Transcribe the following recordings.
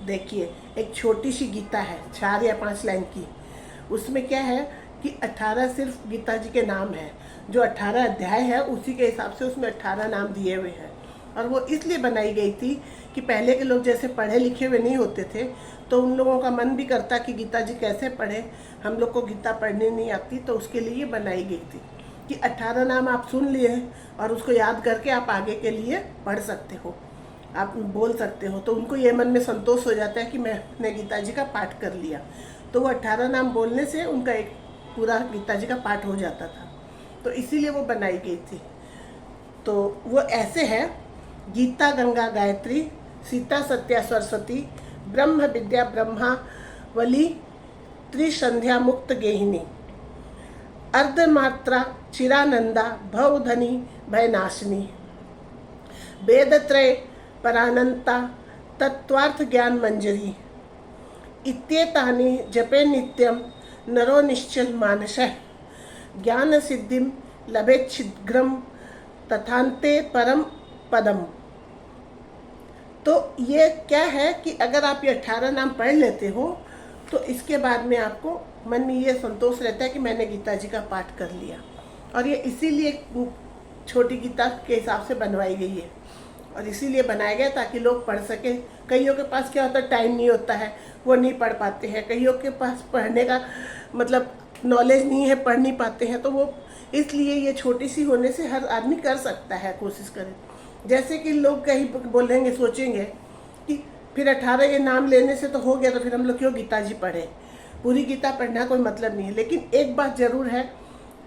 देखिए, एक छोटी सी गीता है 4 या 5 लाइन की। उसमें क्या है कि 18 सिर्फ गीता जी के नाम है। जो 18 अध्याय है उसी के हिसाब से उसमें 18 नाम दिए हुए हैं। और वो इसलिए बनाई गई थी कि पहले के लोग जैसे पढ़े लिखे हुए नहीं होते थे, तो उन लोगों का मन भी करता कि गीता जी कैसे पढ़े, हम लोग को गीता पढ़ने नहीं आती, तो उसके लिए बनाई गई थी कि 18 नाम आप सुन लिए और उसको याद करके आप आगे के लिए पढ़ सकते हो, आप बोल सकते हो। तो उनको ये मन में संतोष हो जाता है कि मैंने गीता जी का पाठ कर लिया। तो वो 18 नाम बोलने से उनका एक पूरा गीता जी का पाठ हो जाता था, तो इसीलिए वो बनाई गई थी। तो वो ऐसे है: गीता गंगा गायत्री, सीता सत्या सरस्वती, ब्रह्म विद्या ब्रह्मावली, त्रिसंध्या मुक्त गेहिनी, अर्धमात्रा चिरानंदा भवधनी भयनाशिनी, वेदत्रय परानंता तत्वार्थ ज्ञान मंजरी, इत्येतानि जपे नित्यं नरो निश्चल मानसः, ज्ञान सिद्धिं लभेत् शीघ्रं तथान्ते परम पदम। तो ये क्या है कि अगर आप ये 18 नाम पढ़ लेते हो तो इसके बाद में आपको मन में ये संतोष रहता है कि मैंने गीता जी का पाठ कर लिया। और ये इसीलिए छोटी गीता के हिसाब से बनवाई गई है और इसीलिए बनाया गया ताकि लोग पढ़ सकें। कईयों के पास क्या होता है, टाइम नहीं होता है, वो नहीं पढ़ पाते हैं। कईयों के पास पढ़ने का मतलब नॉलेज नहीं है, पढ़ नहीं पाते हैं, तो वो इसलिए ये छोटी सी होने से हर आदमी कर सकता है, कोशिश करें। जैसे कि लोग कहीं बोलेंगे, सोचेंगे कि फिर 18 ये नाम लेने से तो हो गया, तो फिर हम लोग क्यों गीता जी पढ़े। पूरी गीता पढ़ना कोई मतलब नहीं है, लेकिन एक बात ज़रूर है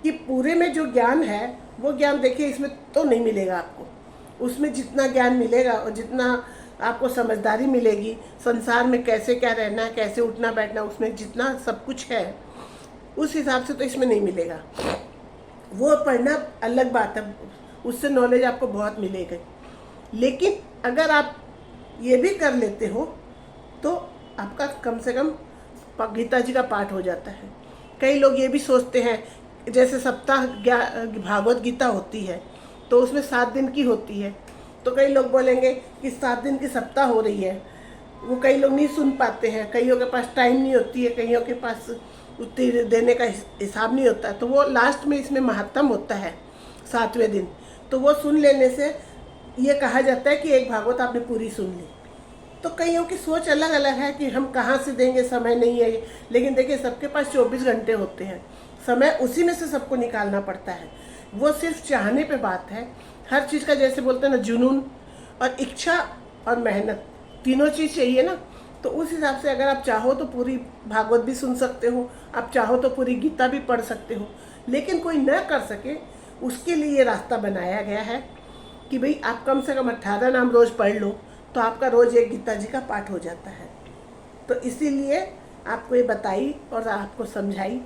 कि पूरे में जो ज्ञान है वो ज्ञान देखिए इसमें तो नहीं मिलेगा आपको। उसमें जितना ज्ञान मिलेगा और जितना आपको समझदारी मिलेगी, संसार में कैसे क्या रहना है, कैसे उठना बैठना, उसमें जितना सब कुछ है उस हिसाब से तो इसमें नहीं मिलेगा। वो पढ़ना अलग बात है, उससे नॉलेज आपको बहुत मिलेगी। लेकिन अगर आप ये भी कर लेते हो तो आपका कम से कम गीता जी का पाठ हो जाता है। कई लोग ये भी सोचते हैं, जैसे सप्ताह भागवत गीता होती है तो उसमें 7 दिन की होती है, तो कई लोग बोलेंगे कि 7 दिन की सप्ताह हो रही है। वो कई लोग नहीं सुन पाते हैं, कईयों के पास टाइम नहीं होती है, कईयों के पास उतनी देने का हिसाब नहीं होता है, तो वो लास्ट में इसमें महात्म होता है 7वें दिन, तो वो सुन लेने से ये कहा जाता है कि एक भागवत आपने पूरी सुन ली। तो कईयों की सोच अलग अलग है कि हम कहाँ से देंगे, समय नहीं है। लेकिन देखिए, सबके पास 24 घंटे होते हैं, समय उसी में से सबको निकालना पड़ता है। वो सिर्फ चाहने पे बात है। हर चीज़ का जैसे बोलते हैं ना, जुनून और इच्छा और मेहनत, तीनों चीज़ चाहिए ना। तो उस हिसाब से अगर आप चाहो तो पूरी भागवत भी सुन सकते हो, आप चाहो तो पूरी गीता भी पढ़ सकते हो। लेकिन कोई न कर सके उसके लिए ये रास्ता बनाया गया है कि भाई आप कम से कम 18 नाम रोज़ पढ़ लो तो आपका रोज़ एक गीता जी का पाठ हो जाता है। तो इसीलिए आपको ये बताई और आपको समझाई।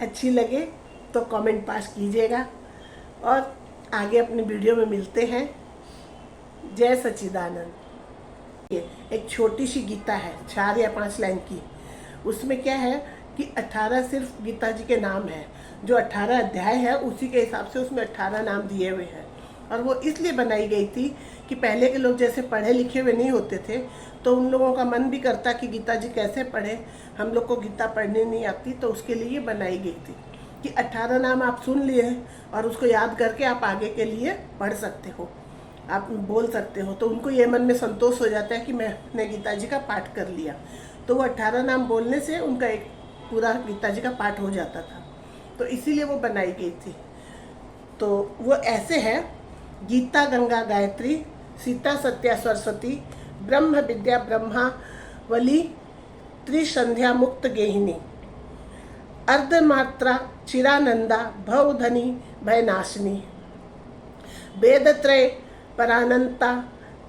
अच्छी लगे तो कमेंट पास कीजिएगा और आगे अपनी वीडियो में मिलते हैं। जय सच्चिदानंद। एक छोटी सी गीता है 4 या 5 लाइन की। उसमें क्या है कि 18 सिर्फ गीता जी के नाम है। जो 18 अध्याय है उसी के हिसाब से उसमें 18 नाम दिए हुए हैं। और वो इसलिए बनाई गई थी कि पहले के लोग जैसे पढ़े लिखे हुए नहीं होते थे, तो उन लोगों का मन भी करता कि गीता जी कैसे पढ़े, हम लोग को गीता पढ़ने नहीं आती, तो उसके लिए बनाई गई थी कि 18 नाम आप सुन लिए और उसको याद करके आप आगे के लिए पढ़ सकते हो, आप बोल सकते हो। तो उनको ये मन में संतोष हो जाता है कि मैंने गीता जी का पाठ कर लिया। तो वो 18 नाम बोलने से उनका एक पूरा गीता जी का पाठ हो जाता था, तो इसीलिए वो बनाई गई थी। तो वो ऐसे है: गीता गंगा गायत्री, सीता सत्या सरस्वती, ब्रह्म विद्या ब्रह्मावली, त्रिसंध्या मुक्त गेहिनी, अर्धमात्रा चिरानंदा भवधनी भयनाशिनी, वेदत्रय परानंता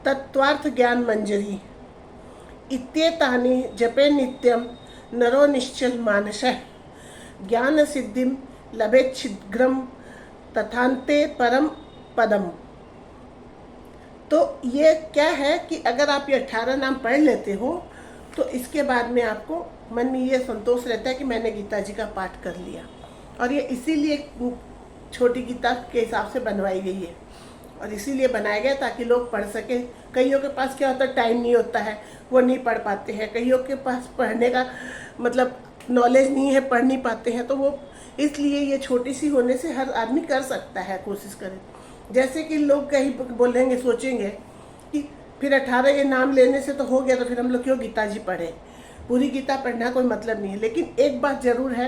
तत्वार्थ ज्ञान मंजरी, इत्येतानि जपे नित्यं नरो निश्चल मानसः, ज्ञान सिद्धिं लभेत् शीघ्रं तथान्ते परम पदम। तो ये क्या है कि अगर आप ये 18 नाम पढ़ लेते हो तो इसके बाद में आपको मन में ये संतोष रहता है कि मैंने गीता जी का पाठ कर लिया। और ये इसीलिए छोटी गीता के हिसाब से बनवाई गई है और इसीलिए बनाया गया ताकि लोग पढ़ सकें। कईयों के पास क्या होता है, टाइम नहीं होता है, वो नहीं पढ़ पाते हैं। कईयों के पास पढ़ने का मतलब नॉलेज नहीं है, पढ़ नहीं पाते हैं, तो वो इसलिए ये छोटी सी होने से हर आदमी कर सकता है, कोशिश करें। जैसे कि लोग कहीं बोलेंगे, सोचेंगे कि फिर 18 ये नाम लेने से तो हो गया, तो फिर हम लोग क्यों गीता जी पढ़े। पूरी गीता पढ़ना कोई मतलब नहीं है, लेकिन एक बात ज़रूर है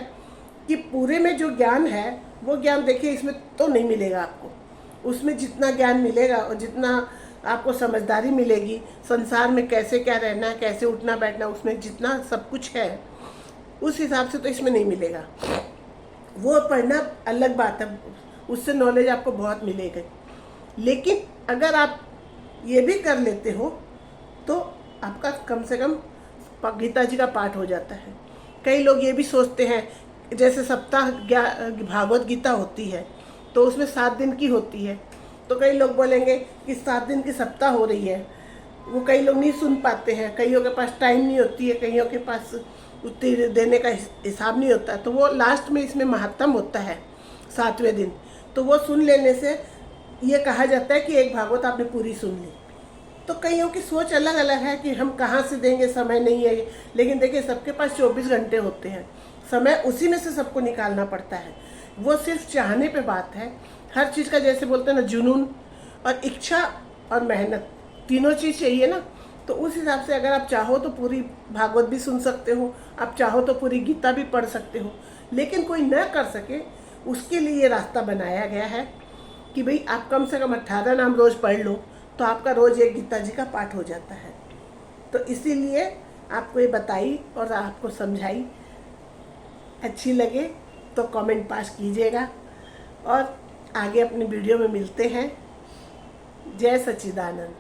कि पूरे में जो ज्ञान है वो ज्ञान देखिए इसमें तो नहीं मिलेगा आपको। उसमें जितना ज्ञान मिलेगा और जितना आपको समझदारी मिलेगी संसार में कैसे क्या रहना है, कैसे उठना बैठना, उसमें जितना सब कुछ है उस हिसाब से तो इसमें नहीं मिलेगा। वो पढ़ना अलग बात है, उससे नॉलेज आपको बहुत मिलेगी। लेकिन अगर आप ये भी कर लेते हो तो आपका कम से कम गीता जी का पाठ हो जाता है। कई लोग ये भी सोचते हैं, जैसे सप्ताह भागवत गीता होती है तो उसमें 7 दिन की होती है, तो कई लोग बोलेंगे कि 7 दिन की सप्ताह हो रही है। वो कई लोग नहीं सुन पाते हैं, कईयों के पास टाइम नहीं होती है, कईयों के पास उतनी देने का हिसाब नहीं होता है, तो वो लास्ट में इसमें महात्म होता है 7वें दिन, तो वो सुन लेने से ये कहा जाता है कि एक भागवत आपने पूरी सुन ली। तो कईयों की सोच अलग अलग है कि हम कहाँ से देंगे, समय नहीं है। लेकिन देखिए सबके पास 24 घंटे होते हैं, समय उसी में से सबको निकालना पड़ता है। वो सिर्फ चाहने पे बात है। हर चीज़ का जैसे बोलते हैं ना, जुनून और इच्छा और मेहनत, तीनों चीज़ चाहिए ना। तो उस हिसाब से अगर आप चाहो तो पूरी भागवत भी सुन सकते हो, आप चाहो तो पूरी गीता भी पढ़ सकते हो। लेकिन कोई न कर सके उसके लिए ये रास्ता बनाया गया है कि भाई आप कम से कम 18 नाम रोज़ पढ़ लो तो आपका रोज़ एक गीता जी का पाठ हो जाता है। तो इसीलिए आपको ये बताई और आपको समझाई। अच्छी लगे तो कमेंट पास कीजिएगा और आगे अपनी वीडियो में मिलते हैं। जय सच्चिदानंद।